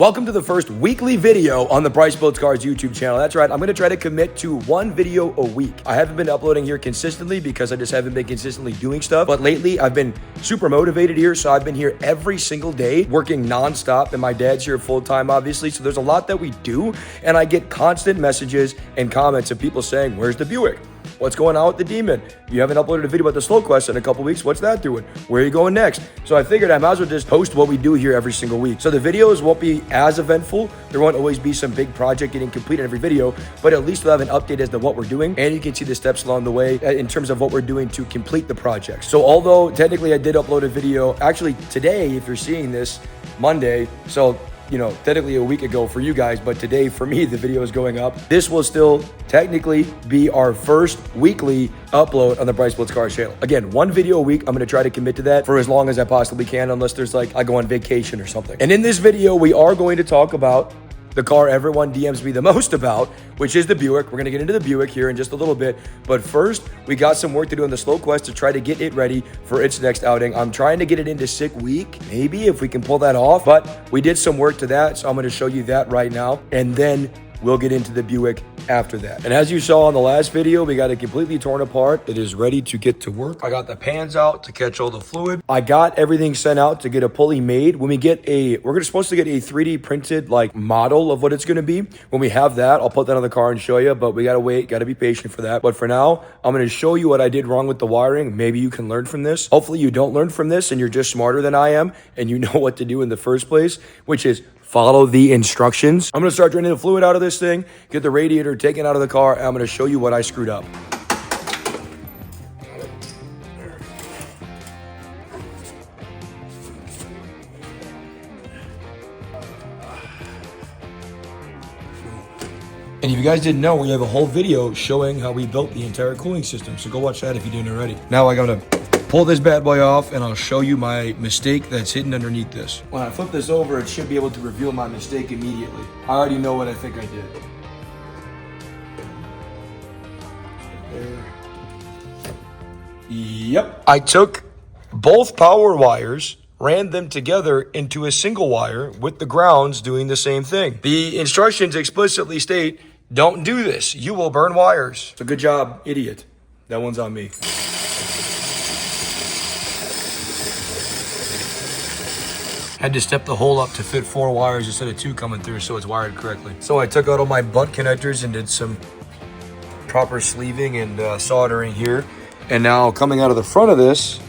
Welcome to the first weekly video on the Bryce Builds Cars YouTube channel. That's right, I'm going to try to commit to one video a week. I haven't been uploading here consistently because I just haven't been consistently doing stuff. But lately, I've been super motivated here, so I've been here every single day, working nonstop, and my dad's here full-time, obviously. So there's a lot that we do, and I get constant messages and comments of people saying, where's the Buick? What's going on with the Demon? You haven't uploaded a video about the Slow Quest in a couple weeks. What's that doing? Where are you going next? So I figured I might as well just post what we do here every single week. So the videos won't be as eventful. There won't always be some big project getting completed in every video, but at least we'll have an update as to what we're doing. And you can see the steps along the way in terms of what we're doing to complete the project. So although technically I did upload a video, actually today, if you're seeing this, Monday, so technically a week ago for you guys, but today for me, the video is going up. This will still technically be our first weekly upload on the Bryce Builds Cars channel. Again, one video a week. I'm going to try to commit to that for as long as I possibly can, unless there's I go on vacation or something. And in this video, we are going to talk about the car everyone DMs me the most about, which is the Buick. We're going to get into the Buick here in just a little bit. But first, we got some work to do on the Slow Quest to try to get it ready for its next outing. I'm trying to get it into sick week, maybe, if we can pull that off. But we did some work to that, so I'm going to show you that right now. And then we'll get into the Buick after that. And as you saw in the last video, we got it completely torn apart. It is ready to get to work. I got the pans out to catch all the fluid. I got everything sent out to get a pulley made. When we get we're supposed to get a 3D printed model of what it's going to be. When we have that, I'll put that on the car and show you, but we got to wait, got to be patient for that. But for now, I'm going to show you what I did wrong with the wiring. Maybe you can learn from this. Hopefully you don't learn from this and you're just smarter than I am and you know what to do in the first place, which is follow the instructions. I'm going to start draining the fluid out of this thing, get the radiator taken out of the car, and I'm going to show you what I screwed up. And if you guys didn't know, we have a whole video showing how we built the entire cooling system. So go watch that if you didn't already. Now I got to pull this bad boy off and I'll show you my mistake that's hidden underneath this. When I flip this over, it should be able to reveal my mistake immediately. I already know what I think I did. There. Yep. I took both power wires, ran them together into a single wire with the grounds doing the same thing. The instructions explicitly state, don't do this. You will burn wires. So good job, idiot. That one's on me. Had to step the hole up to fit 4 wires instead of 2 coming through so it's wired correctly. So I took out all my butt connectors and did some proper sleeving and soldering here. And now coming out of the front of this,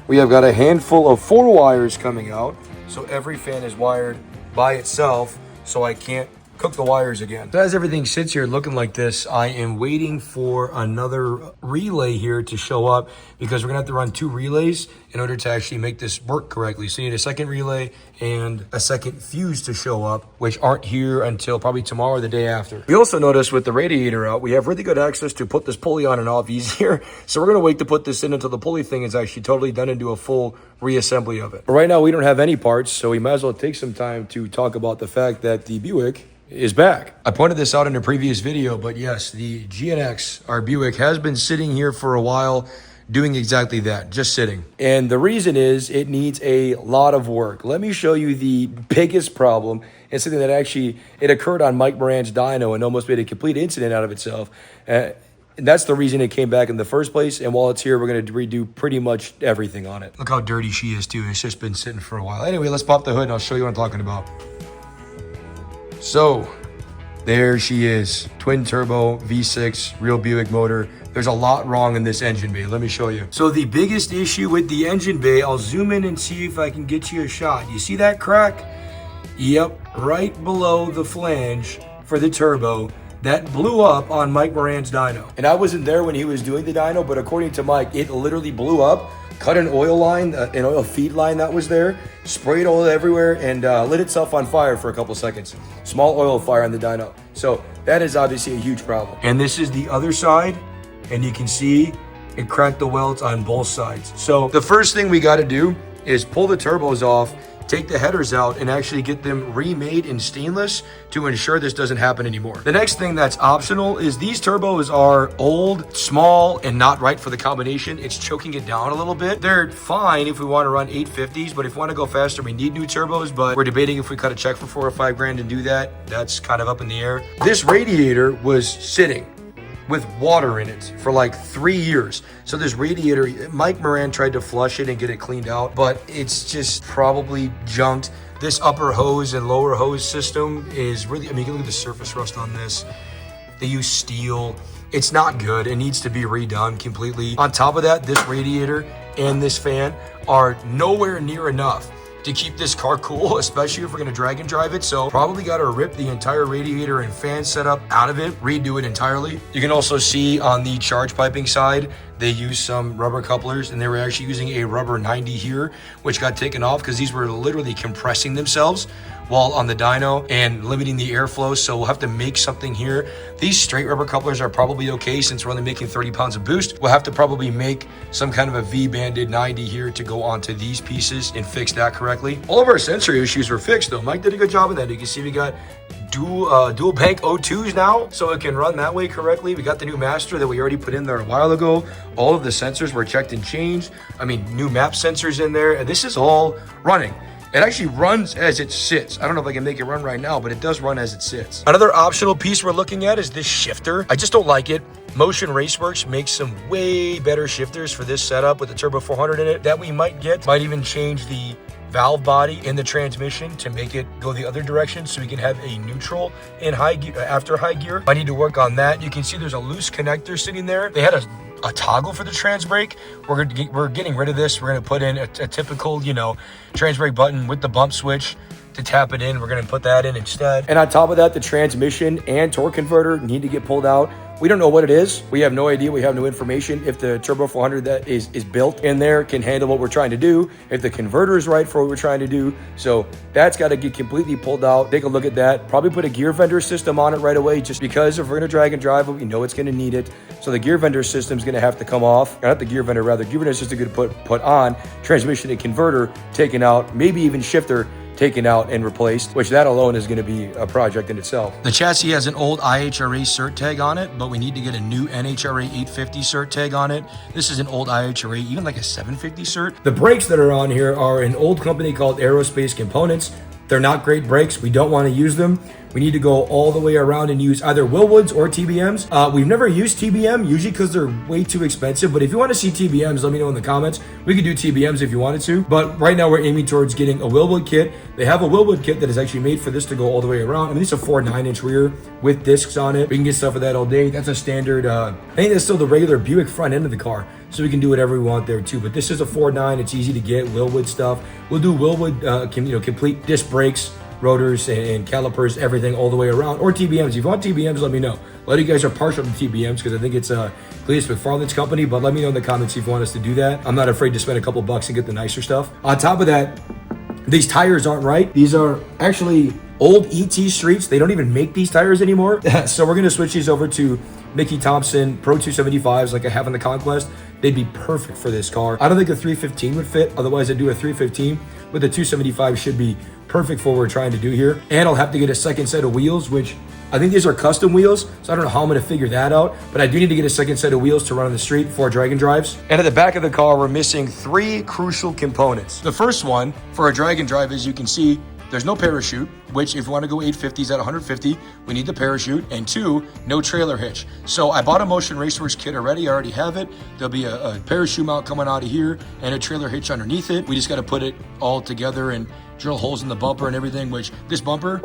we have got a handful of 4 wires coming out. So every fan is wired by itself, so I can't cook the wires again. So as everything sits here looking like this, I am waiting for another relay here to show up because we're gonna have to run 2 relays in order to actually make this work correctly. So you need a second relay and a second fuse to show up, which aren't here until probably tomorrow or the day after. We also noticed with the radiator out, we have really good access to put this pulley on and off easier. So we're gonna wait to put this in until the pulley thing is actually totally done and do a full reassembly of it. But right now we don't have any parts, so we might as well take some time to talk about the fact that the Buick is back. I pointed this out in a previous video, but yes, the GNX, our Buick, has been sitting here for a while doing exactly that, just sitting. And the reason is it needs a lot of work. Let me show you the biggest problem and something that actually, it occurred on Mike Moran's dyno and almost made a complete incident out of itself. And that's the reason it came back in the first place. And while it's here, we're going to redo pretty much everything on it. Look how dirty she is too. It's just been sitting for a while. Anyway, let's pop the hood and I'll show you what I'm talking about. So there she is, twin turbo V6 real Buick motor. There's a lot wrong in this engine bay. Let me show you. So the biggest issue with the engine bay, I'll zoom in and see if I can get you a shot. You see that crack? Yep, right below the flange for the turbo. That blew up on Mike Moran's dyno. And I wasn't there when he was doing the dyno, but according to Mike, it literally blew up, cut an oil line, an oil feed line that was there, sprayed oil everywhere, and lit itself on fire for a couple seconds. Small oil fire on the dyno. So that is obviously a huge problem. And this is the other side, and you can see it cracked the welds on both sides. So the first thing we got to do is pull the turbos off take the headers out and actually get them remade in stainless to ensure this doesn't happen anymore. The next thing that's optional is these turbos are old, small, and not right for the combination. It's choking it down a little bit. They're fine if we want to run 850s, but if we want to go faster, we need new turbos, but we're debating if we cut a check for 4 or 5 grand and do that. That's kind of up in the air. This radiator was sitting with water in it for like 3 years. So this radiator, Mike Moran tried to flush it and get it cleaned out, but it's just probably junked. This upper hose and lower hose system is really, I mean, you can look at the surface rust on this. They use steel. It's not good. It needs to be redone completely. On top of that, this radiator and this fan are nowhere near enough to keep this car cool, especially if we're gonna drag and drive it. So probably gotta rip the entire radiator and fan setup out of it, redo it entirely. You can also see on the charge piping side, they used some rubber couplers, and they were actually using a rubber 90 here, which got taken off because these were literally compressing themselves while on the dyno and limiting the airflow. So we'll have to make something here. These straight rubber couplers are probably okay since we're only making 30 pounds of boost. We'll have to probably make some kind of a V-banded 90 here to go onto these pieces and fix that correctly. All of our sensor issues were fixed though. Mike did a good job of that. You can see we got dual bank O2s now, so it can run that way correctly. We got the new master that we already put in there a while ago. All of the sensors were checked and changed. I mean, new map sensors in there, and this is all running. It actually runs as it sits. I don't know if I can make it run right now, but it does run as it sits. Another optional piece we're looking at is this shifter. I just don't like it. Motion Raceworks makes some way better shifters for this setup with the Turbo 400 in it that we might get. Might even change the valve body in the transmission to make it go the other direction so we can have a neutral in high gear after high gear. I need to work on that. You can see there's a loose connector sitting there. They had a toggle for the trans brake. We're getting rid of this. We're gonna put in a typical, you know, trans brake button with the bump switch to tap it in. We're gonna put that in instead. And on top of that, the transmission and torque converter need to get pulled out. We don't know what it is. We have no idea. We have no information. If the Turbo 400 that is built in there can handle what we're trying to do, if the converter is right for what we're trying to do. So that's got to get completely pulled out. Take a look at that. Probably put a gear vendor system on it right away, just because if we're going to drag and drive it, we know it's going to need it. So the gear vendor system is going to have to come off. Or not the gear vendor, rather. Gear vendor system is going to put on. Transmission and converter taken out. Maybe even shifter taken out and replaced, which that alone is going to be a project in itself. The chassis has an old IHRA cert tag on it, but we need to get a new NHRA 850 cert tag on it. This is an old IHRA, even like a 750 cert. The brakes that are on here are an old company called Aerospace Components. They're not great brakes. We don't want to use them. We need to go all the way around and use either Willwoods or TBMs. We've never used TBM, usually because they're way too expensive. But if you want to see TBMs, let me know in the comments. We could do TBMs if you wanted to. But right now we're aiming towards getting a Willwood kit. They have a Willwood kit that is actually made for this to go all the way around. I mean, it's a 4 9-inch rear with discs on it. We can get stuff with that all day. That's a standard, I think that's still the regular Buick front end of the car. So we can do whatever we want there too. But this is a 4 9. It's easy to get, Willwood stuff. We'll do Willwood, complete disc brakes, rotors and calipers, everything all the way around, or TBMs. If you want TBMs, let me know. A lot of you guys are partial to TBMs because I think it's Cletus McFarland's company, but let me know in the comments if you want us to do that. I'm not afraid to spend a couple bucks and get the nicer stuff. On top of that, these tires aren't right. These are actually old ET Streets. They don't even make these tires anymore. So we're gonna switch these over to Mickey Thompson Pro 275s like I have on the Conquest. They'd be perfect for this car. I don't think a 315 would fit. Otherwise, I'd do a 315, but the 275 should be perfect for what we're trying to do here. And I'll have to get a second set of wheels, which I think these are custom wheels, so I don't know how I'm gonna figure that out, but I do need to get a second set of wheels to run on the street for drag and drives. And at the back of the car, we're missing 3 crucial components. The first one for a drag and drive, as you can see, there's no parachute, which if you want to go 850s at 150, we need the parachute. And 2, no trailer hitch. So I bought a Motion Raceworks kit already. I already have it. There'll be a parachute mount coming out of here and a trailer hitch underneath it. We just got to put it all together and drill holes in the bumper and everything, which this bumper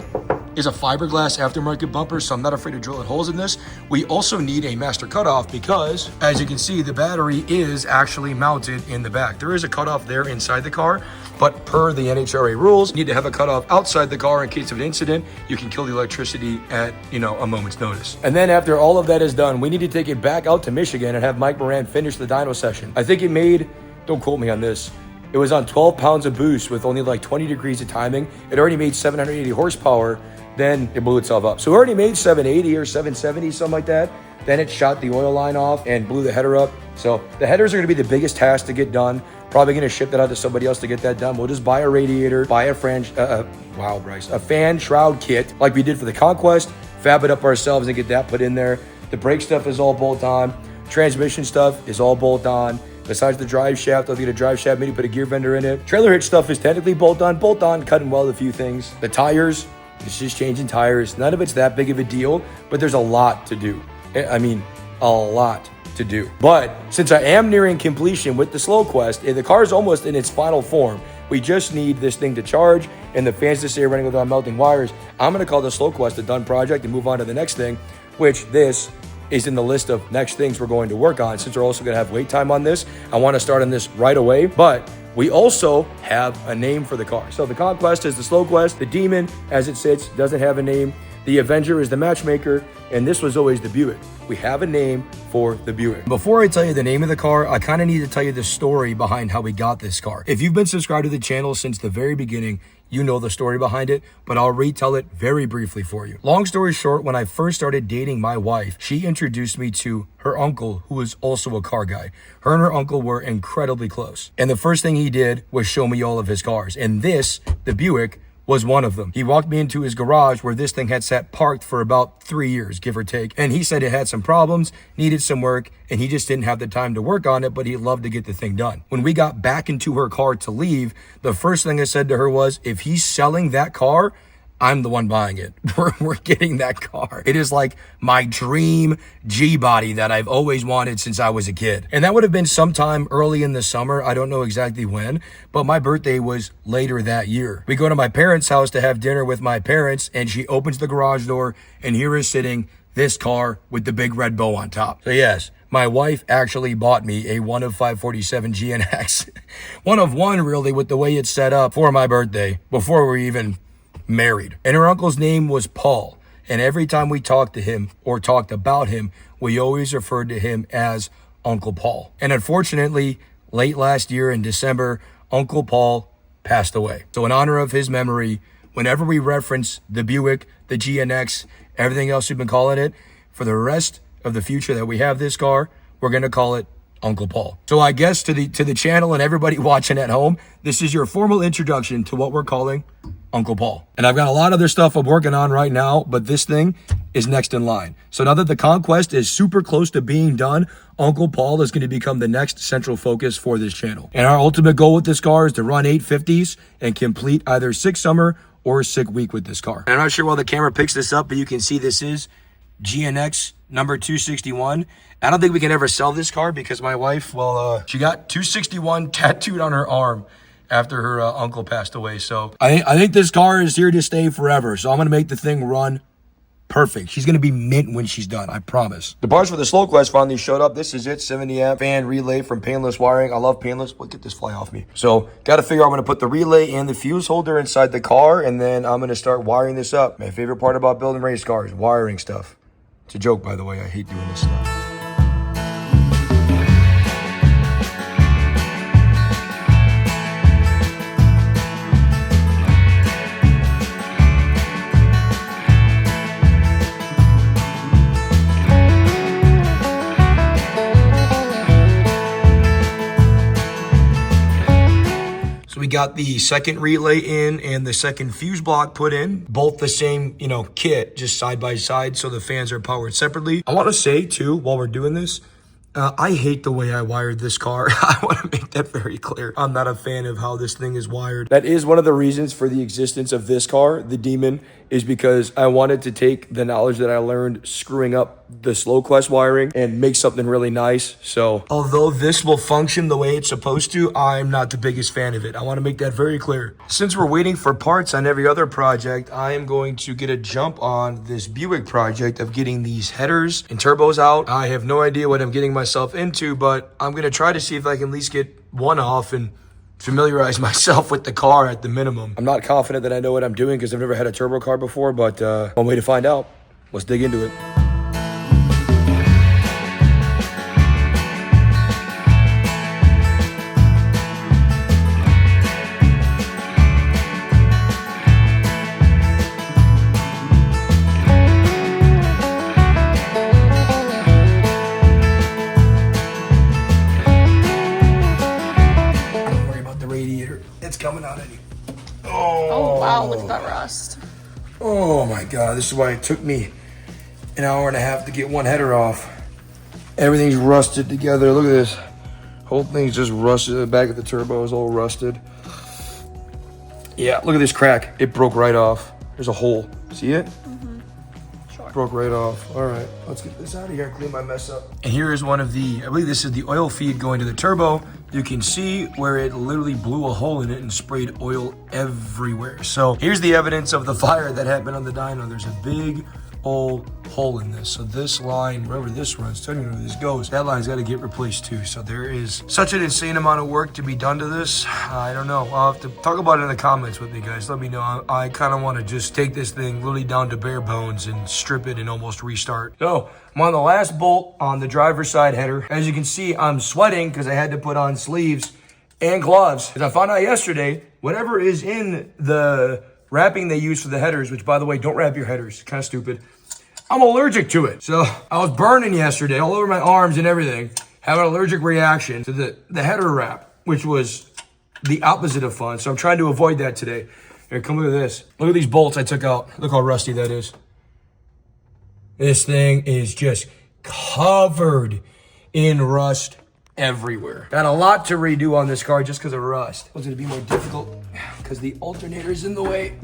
is a fiberglass aftermarket bumper, so I'm not afraid of drilling holes in this. We also need a master cutoff because, as you can see, the battery is actually mounted in the back. There is a cutoff there inside the car, but per the NHRA rules, you need to have a cutoff outside the car in case of an incident. You can kill the electricity at, a moment's notice. And then after all of that is done, we need to take it back out to Michigan and have Mike Moran finish the dyno session. I think it made, don't quote me on this, it was on 12 pounds of boost with only like 20 degrees of timing. It already made 780 horsepower. Then it blew itself up. So it already made 780 or 770, something like that. Then it shot the oil line off and blew the header up. So the headers are gonna be the biggest task to get done. Probably going to ship that out to somebody else to get that done. We'll just buy a radiator, buy a a fan shroud kit like we did for the Conquest, fab it up ourselves and get that put in there. The brake stuff is all bolt on. Transmission stuff is all bolt on. Besides the drive shaft, I'll get a drive shaft, maybe put a gear fender in it. Trailer hitch stuff is technically bolt on, cut and weld a few things. The tires, it's just changing tires. None of it's that big of a deal, but there's a lot to do. I mean, a lot to do. But since I am nearing completion with the Slow Quest, the car is almost in its final form. We just need this thing to charge and the fans to stay running without melting wires. I'm going to call the Slow Quest a done project and move on to the next thing, which this is in the list of next things we're going to work on. Since we're also going to have wait time on this, I want to start on this right away. But we also have a name for the car. So the Conquest is the Slow Quest. The Demon, as it sits, doesn't have a name. The Avenger is the matchmaker, and this was always the Buick. We have a name for the Buick. Before I tell you the name of the car, I kind of need to tell you the story behind how we got this car. If you've been subscribed to the channel since the very beginning, you know the story behind it, but I'll retell it very briefly for you. Long story short, when I first started dating my wife, she introduced me to her uncle, who was also a car guy. Her and her uncle were incredibly close. And the first thing he did was show me all of his cars. And this, the Buick, was one of them. He walked me into his garage where this thing had sat parked for about 3 years, give or take. And he said it had some problems, needed some work, and he just didn't have the time to work on it, but he'd love to get the thing done. When we got back into her car to leave, the first thing I said to her was, if he's selling that car, I'm the one buying it. We're getting that car. It is like my dream G-body that I've always wanted since I was a kid. And that would have been sometime early in the summer. I don't know exactly when, but my birthday was later that year. We go to my parents' house to have dinner with my parents, and she opens the garage door, and here is sitting this car with the big red bow on top. So yes, my wife actually bought me a 1 of 547 GNX. One of one, really, with the way it's set up for my birthday, before we even married. And her uncle's name was Paul. And every time we talked to him or talked about him, we always referred to him as Uncle Paul. And unfortunately, late last year in December, Uncle Paul passed away. So in honor of his memory, whenever we reference the Buick, the GNX, everything else we've been calling it, for the rest of the future that we have this car, we're going to call it Uncle Paul. So I guess to the channel and everybody watching at home, this is your formal introduction to what we're calling Uncle Paul. And I've got a lot of other stuff I'm working on right now, but this thing is next in line. So now that the Conquest is super close to being done, Uncle Paul is going to become the next central focus for this channel. And our ultimate goal with this car is to run 850s and complete either 6 summer or 6 week with this car. And I'm not sure why the camera picks this up, but you can see this is GNX number 261. I don't think we can ever sell this car because my wife, well, she got 261 tattooed on her arm after her uncle passed away. So I think this car is here to stay forever. So I'm going to make the thing run perfect. She's going to be mint when she's done, I promise. The parts for the Slow Quest finally showed up. This is it, 70 amp fan relay from Painless Wiring. I love Painless. Look at this fly off me. So got to figure out I'm going to put the relay and the fuse holder inside the car, and then I'm going to start wiring this up. My favorite part about building race cars, wiring stuff. It's a joke, by the way. I hate doing this stuff. We got the second relay in and the second fuse block put in, both the same, kit, just side by side, so the fans are powered separately. I want to say too, while we're doing this, I hate the way I wired this car. I want to make that very clear. I'm not a fan of how this thing is wired. That is one of the reasons for the existence of this car, the Demon, is because I wanted to take the knowledge that I learned screwing up the Slow Quest wiring and make something really nice. So although this will function the way it's supposed to, I'm not the biggest fan of it. I want to make that very clear. Since we're waiting for parts on every other project, I am going to get a jump on this Buick project of getting these headers and turbos out. I have no idea what I'm getting myself into, but I'm going to try to see if I can at least get one off and familiarize myself with the car at the minimum. I'm not confident that I know what I'm doing because I've never had a turbo car before, but one way to find out. Let's dig into it. Oh my God, this is why it took me an hour and a half to get one header off. Everything's rusted together. Look at this. Whole thing's just rusted. The back of the turbo is all rusted. Yeah, look at this crack. It broke right off. There's a hole. See it? Sure. Broke right off. All right, let's get this out of here and clean my mess up. And here is one of the, I believe this is the oil feed going to the turbo. You can see where it literally blew a hole in it and sprayed oil everywhere. So here's the evidence of the fire that happened on the dyno. There's a big old hole in this. So this line, wherever this runs, telling you where this goes, that line's got to get replaced too. So there is such an insane amount of work to be done to this. I don't know. I'll have to talk about it in the comments with me, guys. Let me know. I kind of want to just take this thing literally down to bare bones and strip it and almost restart. So I'm on the last bolt on the driver's side header. As you can see, I'm sweating because I had to put on sleeves and gloves. Because I found out yesterday, whatever is in the wrapping they use for the headers, which by the way, don't wrap your headers, kind of stupid. I'm allergic to it. So I was burning yesterday all over my arms and everything, having an allergic reaction to the header wrap, which was the opposite of fun. So I'm trying to avoid that today. Here, come look at this. Look at these bolts I took out. Look how rusty that is. This thing is just covered in rust everywhere. Got a lot to redo on this car just because of rust. It's gonna be more difficult because the alternator's in the way.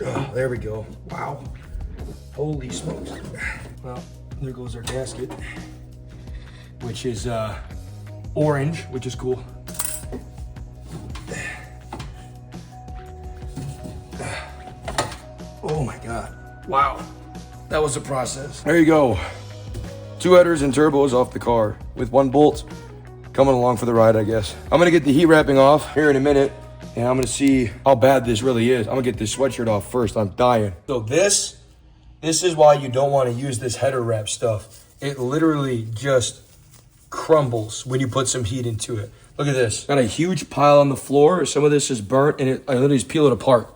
Oh, there we go. Wow. Holy smokes. Well, there goes our gasket, which is orange, which is cool. Oh my God. Wow. That was a process. There you go. 2 headers and turbos off the car with 1 bolt. Coming along for the ride, I guess. I'm gonna get the heat wrapping off here in a minute, and I'm gonna see how bad this really is. I'm gonna get this sweatshirt off first. I'm dying. So this is why you don't want to use this header wrap stuff. It literally just crumbles when you put some heat into it. Look at this. Got a huge pile on the floor. Some of this is burnt, and I literally just peel it apart.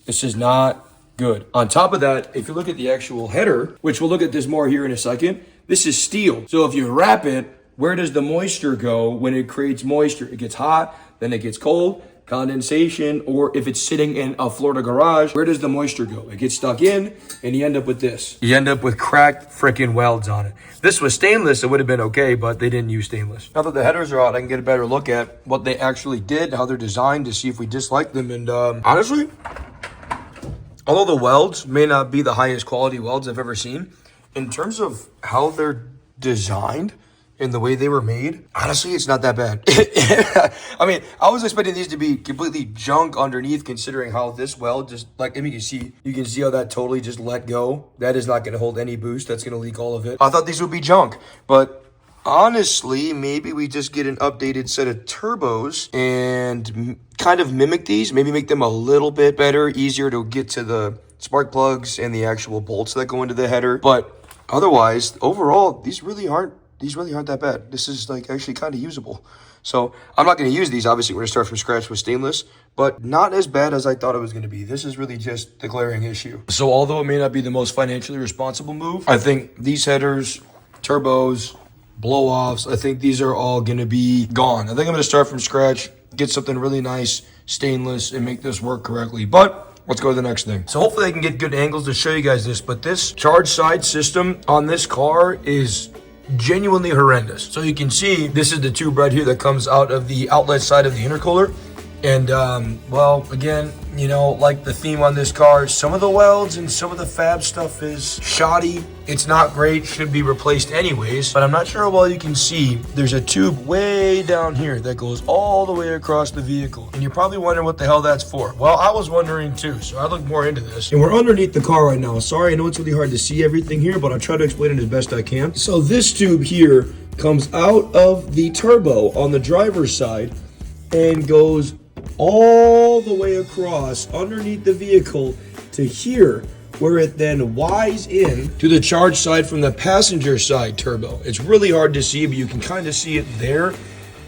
This is not good. On top of that, if you look at the actual header, which we'll look at this more here in a second, this is steel. So if you wrap it, where does the moisture go when it creates moisture? It gets hot, then it gets cold, condensation, or if it's sitting in a Florida garage, where does the moisture go? It gets stuck in, and you end up with this. You end up with cracked freaking welds on it. This was stainless, it would have been okay, but they didn't use stainless. Now that the headers are out, I can get a better look at what they actually did, how they're designed, to see if we dislike them. And honestly, although the welds may not be the highest quality welds I've ever seen, in terms of how they're designed and the way they were made, honestly, it's not that bad. I mean, I was expecting these to be completely junk underneath, considering how this weld just, like, I mean, you can see how that totally just let go. That is not gonna hold any boost. That's gonna leak all of it. I thought these would be junk, but honestly, maybe we just get an updated set of turbos and kind of mimic these, maybe make them a little bit better, easier to get to the spark plugs and the actual bolts that go into the header. But otherwise, overall, these really aren't that bad. This is like actually kind of usable. So I'm not going to use these. Obviously, we're going to start from scratch with stainless, but not as bad as I thought it was going to be. This is really just the glaring issue. So although it may not be the most financially responsible move, I think these headers, turbos, blow-offs, I think these are all going to be gone. I think I'm going to start from scratch, get something really nice, stainless, and make this work correctly. But let's go to the next thing. So hopefully I can get good angles to show you guys this, but this charge side system on this car is genuinely horrendous. So you can see this is the tube right here that comes out of the outlet side of the intercooler. And well, again, you know, like the theme on this car, some of the welds and some of the fab stuff is shoddy. It's not great, should be replaced anyways, but I'm not sure how well you can see. There's a tube way down here that goes all the way across the vehicle. And you're probably wondering what the hell that's for. Well, I was wondering too, so I looked more into this. And we're underneath the car right now. Sorry, I know it's really hard to see everything here, but I'll try to explain it as best I can. So this tube here comes out of the turbo on the driver's side and goes all the way across underneath the vehicle to here, where it then Ys in to the charge side from the passenger side turbo. It's really hard to see, but you can kind of see it there.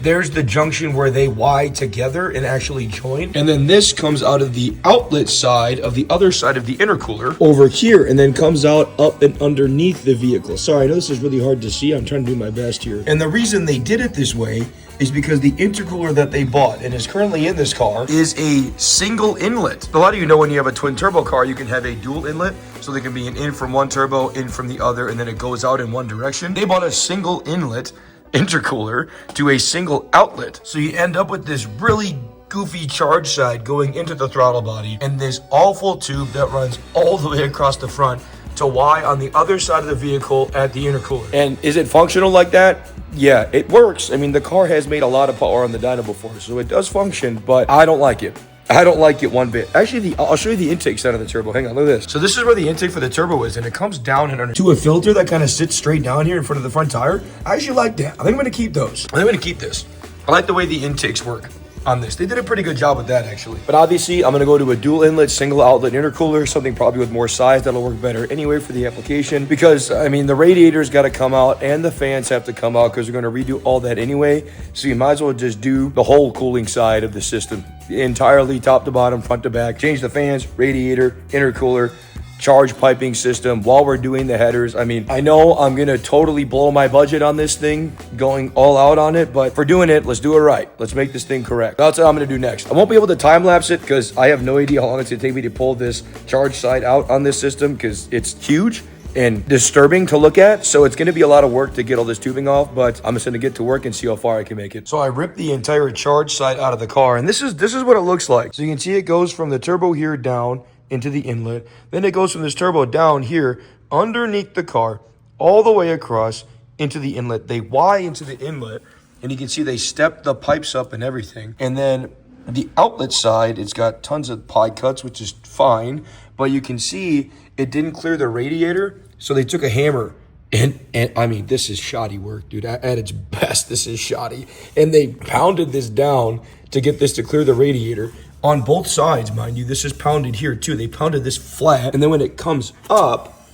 There's the junction where they Y together and actually join. And then this comes out of the outlet side of the other side of the intercooler over here, and then comes out up and underneath the vehicle. Sorry, I know this is really hard to see. I'm trying to do my best here. And the reason they did it this way is because the intercooler that they bought and is currently in this car is a single inlet. A lot of you know when you have a twin turbo car, you can have a dual inlet. So there can be an in from one turbo, in from the other, and then it goes out in one direction. They bought a single inlet intercooler to a single outlet. So you end up with this really goofy charge side going into the throttle body and this awful tube that runs all the way across the front to Y on the other side of the vehicle at the intercooler. And is it functional like that? Yeah, it works. I mean, the car has made a lot of power on the dyno before, so it does function, but I don't like it. I don't like it one bit. Actually, I'll show you the intake side of the turbo. Hang on, look at this. So this is where the intake for the turbo is, and it comes down and to a filter that kind of sits straight down here in front of the front tire. I actually like that. I think I'm gonna keep those. I think I'm gonna keep this. I like the way the intakes work on this. They did a pretty good job with that, actually. But obviously, I'm gonna go to a dual inlet, single outlet intercooler, something probably with more size that'll work better anyway for the application. Because, I mean, the radiator's gotta come out and the fans have to come out because we're gonna redo all that anyway. So you might as well just do the whole cooling side of the system entirely, top to bottom, front to back. Change the fans, radiator, intercooler, charge piping system while we're doing the headers. I mean, I know I'm gonna totally blow my budget on this thing, going all out on it, but for doing it, let's do it right. Let's make this thing correct. That's what I'm gonna do next. I won't be able to time lapse it because I have no idea how long it's gonna take me to pull this charge side out on this system because it's huge and disturbing to look at. So it's gonna be a lot of work to get all this tubing off, but I'm just gonna get to work and see how far I can make it. So I ripped the entire charge side out of the car, and this is what it looks like. So you can see it goes from the turbo here down into the inlet. Then it goes from this turbo down here underneath the car all the way across into the inlet. They Y into the inlet, and you can see they stepped the pipes up and everything. And then the outlet side, it's got tons of pie cuts, which is fine, but you can see it didn't clear the radiator, so they took a hammer and I mean, this is shoddy work, dude. At its best, this is shoddy. And they pounded this down to get this to clear the radiator. On both sides, mind you, this is pounded here too. They pounded this flat, and then when it comes up,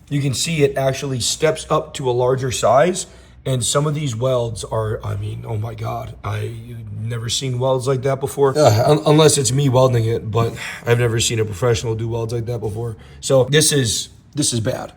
you can see it actually steps up to a larger size. And some of these welds are, I mean, oh my God, I've never seen welds like that before. Unless it's me welding it, but I've never seen a professional do welds like that before. So this is bad.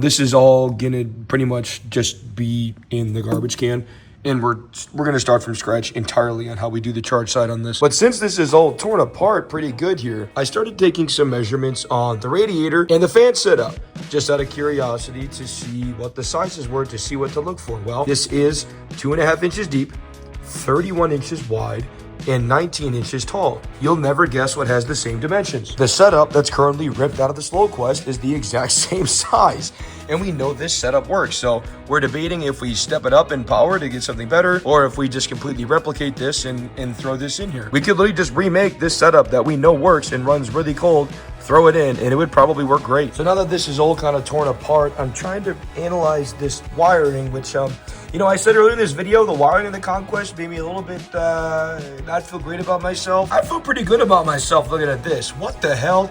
This is all gonna pretty much just be in the garbage can. And we're gonna start from scratch entirely on how we do the charge side on this. But since this is all torn apart pretty good here, I started taking some measurements on the radiator and the fan setup, just out of curiosity to see what the sizes were, to see what to look for. Well, this is 2.5 inches deep, 31 inches wide, and 19 inches tall. You'll never guess what has the same dimensions. The setup that's currently ripped out of the Slow Quest is the exact same size. And we know this setup works. So we're debating if we step it up in power to get something better, or if we just completely replicate this and throw this in here. We could literally just remake this setup that we know works and runs really cold, throw it in, and it would probably work great. So now that this is all kind of torn apart, I'm trying to analyze this wiring, which, you know, I said earlier in this video, the wiring in the Conquest made me a little bit not feel great about myself. I feel pretty good about myself looking at this. What the hell?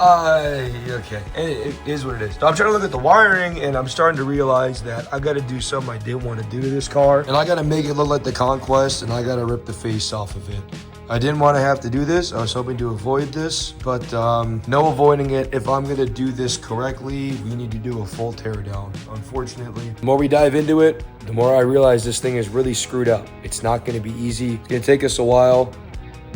Okay, it is what it is. So I'm trying to look at the wiring, and I'm starting to realize that I got to do something I didn't want to do to this car, and I got to make it look like the Conquest, and I got to rip the face off of it. I didn't want to have to do this. I was hoping to avoid this, but no avoiding it. If I'm going to do this correctly, we need to do a full teardown, unfortunately. The more we dive into it, the more I realize this thing is really screwed up. It's not going to be easy. It's going to take us a while,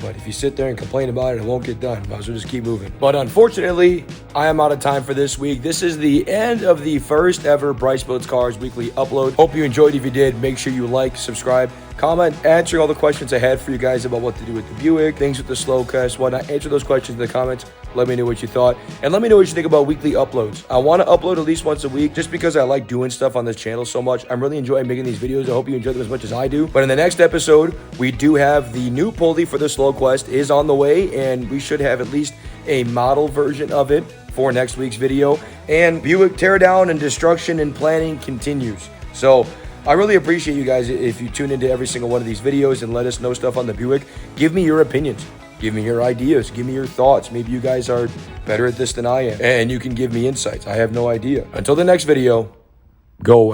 but if you sit there and complain about it, it won't get done. Might as well just keep moving. But unfortunately, I am out of time for this week. This is the end of the first ever Bryce Builds Cars weekly upload. Hope you enjoyed. If you did, make sure you like, subscribe, comment, answer all the questions I had for you guys about what to do with the Buick, things with the slow cast, whatnot. Answer those questions in the comments. Let me know what you thought. And let me know what you think about weekly uploads. I want to upload at least once a week just because I like doing stuff on this channel so much. I'm really enjoying making these videos. I hope you enjoy them as much as I do. But in the next episode, we do have the new pulley for the Slow Quest is on the way, and we should have at least a model version of it for next week's video. And Buick teardown and destruction and planning continues. So I really appreciate you guys if you tune into every single one of these videos and let us know stuff on the Buick. Give me your opinions. Give me your ideas. Give me your thoughts. Maybe you guys are better at this than I am, and you can give me insights. I have no idea. Until the next video, go away.